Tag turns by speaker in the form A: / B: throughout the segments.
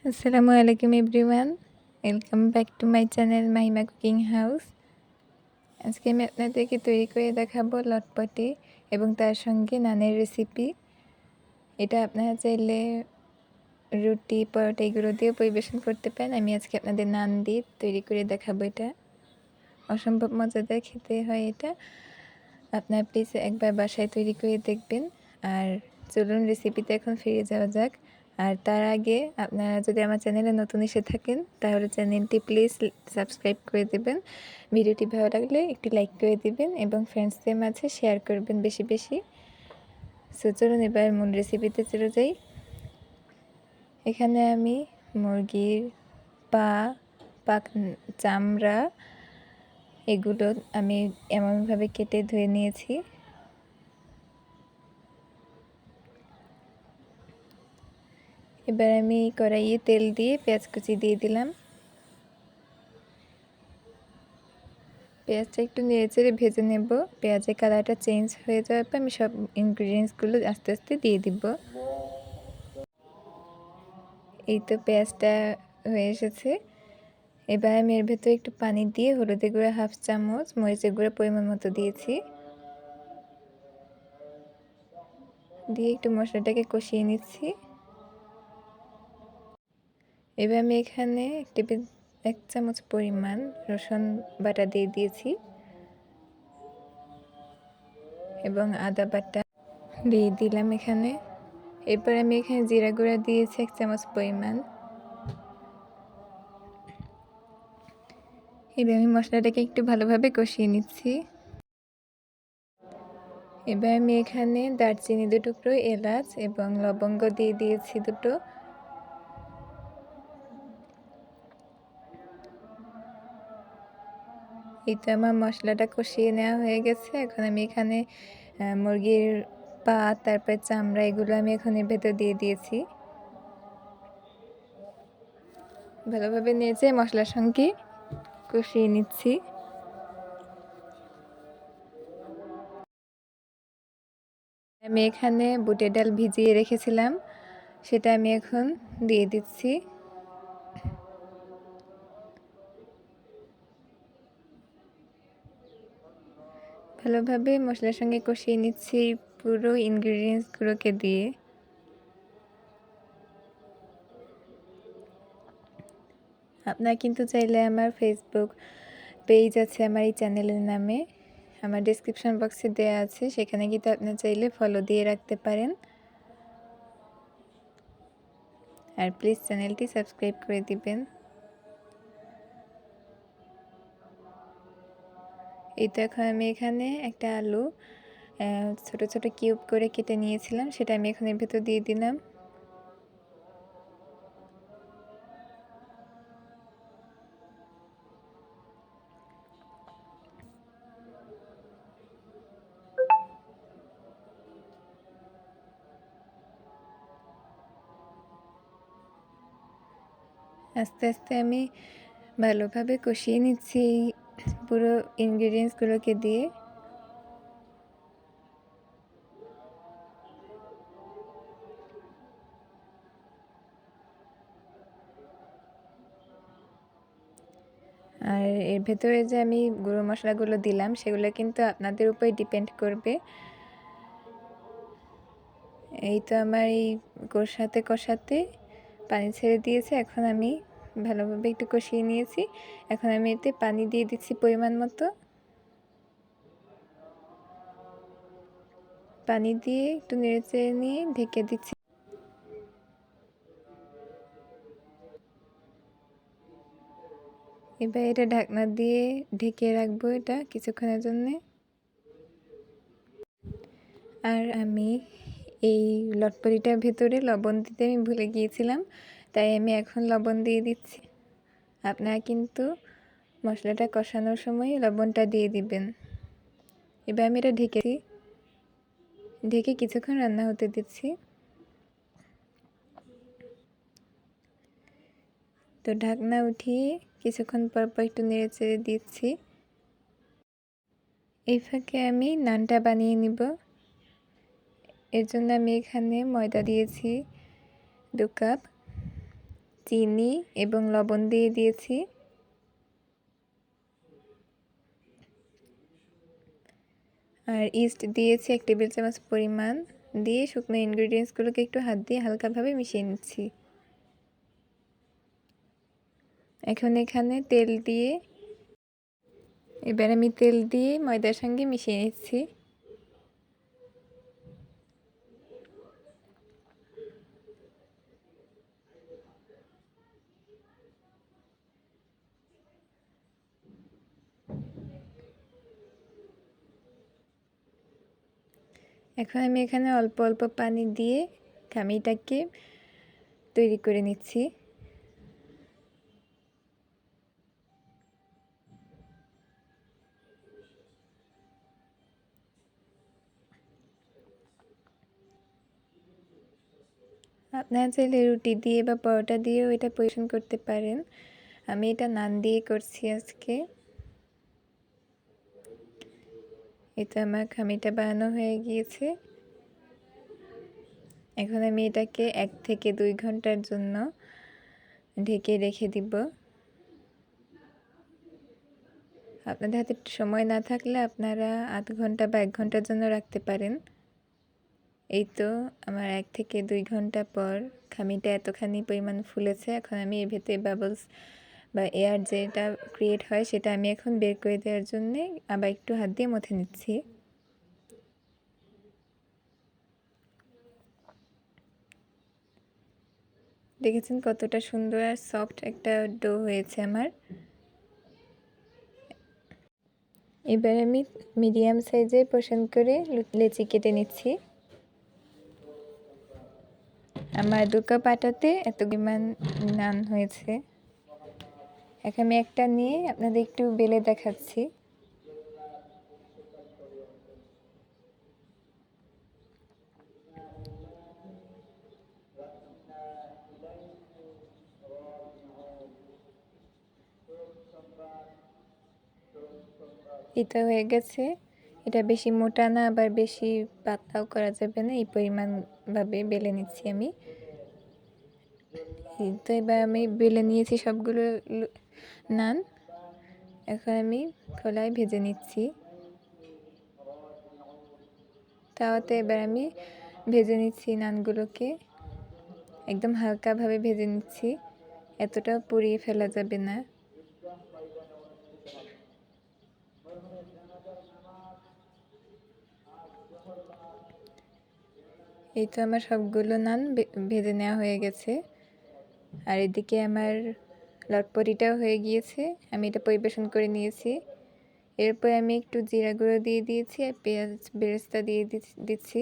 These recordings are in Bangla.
A: আসসালামু আলাইকুম everyone, welcome back to my channel Mahima cooking house. আজকে আমি আপনাদেরকে তৈরি করে দেখাবো লটপটি এবং তার সঙ্গে নানের রেসিপি। এটা আপনারা চাইলে রুটি, পরোটা এগুলো দিয়েও পরিবেশন করতে পারেন। আমি আজকে আপনাদের নান দিয়ে তৈরি করে দেখাবো। এটা অসম্ভব মজাদার খেতে হয়। এটা আপনারা প্লিজ একবার বাসায় তৈরি করে দেখবেন। আর চলুন রেসিপিতে এখন ফিরে যাওয়া যাক। আর তার আগে আপনারা যদি আমার চ্যানেলে নতুন এসে থাকেন তাহলে চ্যানেলটি প্লিজ সাবস্ক্রাইব করে দেবেন। ভিডিওটি ভালো লাগলে একটি লাইক করে দিবেন এবং ফ্রেন্ডসদের মাঝে শেয়ার করবেন বেশি বেশি। সো চলুন এবার মূল রেসিপিতে চলে যাই। এখানে আমি মুরগির পা, চামড়া এগুলো আমি এমনভাবে কেটে ধুয়ে নিয়েছি। এবার আমি কড়াইয়ে তেল দিয়ে পেঁয়াজ কুচি দিয়ে দিলাম। পেঁয়াজটা একটু নেড়েচেড়ে ভেজে নেব। পেঁয়াজের কালারটা চেঞ্জ হয়ে যাওয়ার পর আমি সব ইনগ্রিডিয়েন্টসগুলো আস্তে আস্তে দিয়ে দিব। এই তো পেঁয়াজটা হয়ে এসেছে। এবার আমি এর ভেতরে একটু পানি দিয়ে হলুদের গুঁড়া 1/2 চামচ, মরিচের গুঁড়া পরিমাণ মতো দিয়েছি। দিয়ে একটু মশলাটাকে কষিয়ে নিচ্ছি। এবার আমি এখানে 1 চামচ পরিমাণ রসুন বাটা দিয়ে দিয়েছি এবং আদা বাটা দিয়ে দিলাম এখানে। এরপর আমি এখানে জিরা গুঁড়া দিয়েছি 1 চামচ পরিমাণ। এবার আমি মশলাটাকে একটু ভালোভাবে কষিয়ে নিচ্ছি। এবার আমি এখানে দারচিনি 2 টুকরো, এলাচ এবং লবঙ্গ দিয়ে দিয়েছি 2টো। এই তো আমার মশলাটা কষিয়ে নেওয়া হয়ে গেছে। এখন আমি এখানে মুরগির পা, তারপর চামড়া এগুলো আমি এখন এর ভেতর দিয়ে দিয়েছি। ভালোভাবে নেড়ে মশলার সঙ্গে কষিয়ে নিচ্ছি। আমি এখানে বুটের ডাল ভিজিয়ে রেখেছিলাম, সেটা আমি এখন দিয়ে দিচ্ছি। ভালোভাবে মশলার সঙ্গে কষিয়ে নিচ্ছি পুরো ইনগ্রিডিয়েন্টসগুলোকে দিয়ে। আপনারা কিন্তু চাইলে আমার ফেসবুক পেজ আছে আমার এই চ্যানেলের নামে, আমার ডেসক্রিপশন বক্সে দেওয়া আছে, সেখানে কিন্তু আপনারা চাইলে ফলো দিয়ে রাখতে পারেন। আর প্লিজ চ্যানেলটি সাবস্ক্রাইব করে দিবেন। এই তো এখন আমি এখানে একটা আলু ছোট ছোট কিউব করে কেটে নিয়েছিলাম, সেটা আমি এখন এর ভেতর দিয়ে দিলাম। আস্তে আস্তে আমি ভালোভাবে কষিয়ে নিচ্ছি এই পুরো ইনগ্রিডিয়েন্টসগুলোকে দিয়ে। আর এর ভেতরে যে আমি গুঁড়ো মশলাগুলো দিলাম সেগুলো কিন্তু আপনাদের উপরে ডিপেন্ড করবে। এই তো আমার এই কষাতে কষাতে পানি ছেড়ে দিয়েছে। এখন আমি ভালোভাবে একটু কষিয়ে নিয়েছি। এখন আমি এতে পানি দিয়ে দিচ্ছি পরিমাণ মতো। পানি দিয়ে একটু নেড়েচেড়ে নিয়ে ঢেকে দিচ্ছি। এবার এটা ঢাকনা দিয়ে ঢেকে রাখবো এটা কিছুক্ষণের জন্যে। আর আমি এই লটপটিটার ভেতরে লবণ দিতে আমি ভুলে গিয়েছিলাম, তাই আমি এখন লবণ দিয়ে দিচ্ছি। আপনারা কিন্তু মশলাটা কষানোর সময় লবণটা দিয়ে দিবেন। এবার আমি এটা ঢেকে কিছুক্ষণ রান্না হতে দিচ্ছি। তো ঢাকনা উঠিয়ে কিছুক্ষণ পর পর একটু নেড়ে চেড়ে দিচ্ছি। এই ফাঁকে আমি নানটা বানিয়ে নিব। এর জন্য আমি এখানে ময়দা দিয়েছি 2 কাপ, চিনি এবং লবণ দিয়ে দিয়েছি। আর ইস্ট দিয়েছি 1 টেবিল চামচ পরিমাণ, দিয়ে শুকনো ইনগ্রিডিয়েন্টসগুলোকে একটু হাত দিয়ে হালকাভাবে মিশিয়ে নিচ্ছি। এখন এখানে এবার আমি তেল দিয়ে ময়দার সঙ্গে মিশিয়ে নিচ্ছি। এখন আমি এখানে অল্প অল্প পানি দিয়ে খামিটাকে তৈরি করে নিচ্ছি। আপনারা চাইলে রুটি দিয়ে বা পরোটা দিয়েও এটা পরিবেশন করতে পারেন। আমি এটা নান দিয়ে করছি আজকে। এটা আমার খামিটা বানানো হয়ে গিয়েছে। এখন আমি এটাকে 1 থেকে 2 ঘন্টার জন্য ঢেকে রেখে দিব। আপনাদের হাতে সময় না থাকলে আপনারা আধা ঘন্টা বা 1 ঘন্টার জন্য রাখতে পারেন। এই তো আমার 1 থেকে 2 ঘন্টা পর খামিটা এতখানি পরিমাণ ফুলেছে। এখন আমি এর ভেতরে বাবলস বা এয়ার যেটা ক্রিয়েট হয় সেটা আমি এখন বের করে দেওয়ার জন্য আবার একটু হাত দিয়ে মথে নিচ্ছি। দেখেছেন কতটা সুন্দর আর সফট একটা ডো হয়েছে আমার। এবার আমি মিডিয়াম সাইজের পোর্শন করে লেচি কেটে নিচ্ছি। আমার 2 কাপ আটাতে এত পরিমাণ নান হয়েছে। এখন আমি একটা নিয়ে আপনাদের একটু বেলে দেখাচ্ছি। এটা হয়ে গেছে। এটা বেশি মোটা না আবার বেশি পাতলাও করা যাবে না, এই পরিমাণভাবে বেলে নিচ্ছি আমি। তো এবার আমি বেলে নিয়েছি সবগুলো নান। এখন আমি খোলায় ভেজে নিচ্ছি। তাওয়াতে এবার আমি ভেজে নিচ্ছি নানগুলোকে, একদম হালকাভাবে ভেজে নিচ্ছি, এতটাও পুড়িয়ে ফেলা যাবে না। এই তো আমার সবগুলো নান ভেজে নেওয়া হয়ে গেছে। আর এদিকে আমার লটপটিটাও হয়ে গিয়েছে, আমি এটা পরিবেশন করে নিয়েছি। এরপর আমি একটু জিরা গুঁড়ো দিয়ে দিয়েছি আর পেঁয়াজ বেরেস্তা দিয়ে দিচ্ছি।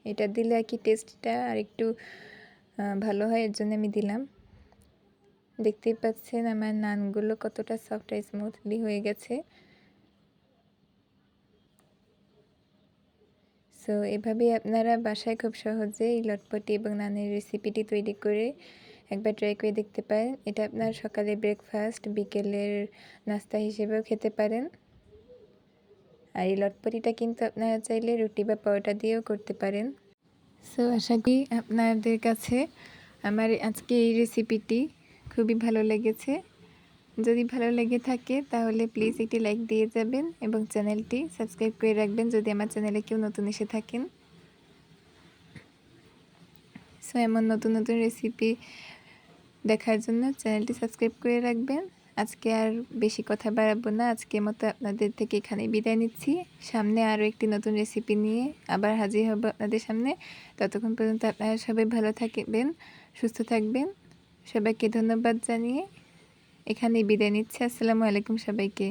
A: এটা দিলে আর কি টেস্টটা আর একটু ভালো হয়, এর জন্য আমি দিলাম। দেখতেই পাচ্ছেন আমার নানগুলো কতটা সফট আর স্মুথলি হয়ে গেছে। সো এভাবেই আপনারা বাসায় খুব সহজে এই লটপটি এবং নানের রেসিপিটি তৈরি করে একবার ট্রাই করে দেখতে পারেন। এটা আপনার সকালে ব্রেকফাস্ট, বিকেলের নাস্তা হিসেবেও খেতে পারেন। আর এই লটপটিটা কিন্তু আপনারা চাইলে রুটি বা পরোটা দিয়েও করতে পারেন। সো আশা করি আপনাদের কাছে আমার আজকে এই রেসিপিটি খুবই ভালো লেগেছে। যদি ভালো লেগে থাকে তাহলে প্লিজ একটি লাইক দিয়ে যাবেন এবং চ্যানেলটি সাবস্ক্রাইব করে রাখবেন যদি আমার চ্যানেলে কেউ নতুন এসে থাকেন। সো এমন নতুন নতুন রেসিপি দেখার জন্য চ্যানেলটি সাবস্ক্রাইব করে রাখবেন। আজকে আর বেশি কথা বাড়াবো না, আজকের মতো আপনাদের থেকে এখানেই বিদায় নিচ্ছি। সামনে আরও একটি নতুন রেসিপি নিয়ে আবার হাজির হব আপনাদের সামনে। ততক্ষণ পর্যন্ত আপনারা সবাই ভালো থাকবেন, সুস্থ থাকবেন। সবাইকে ধন্যবাদ জানিয়ে এখানেই বিদায় নিচ্ছি। আসসালামু আলাইকুম সবাইকে।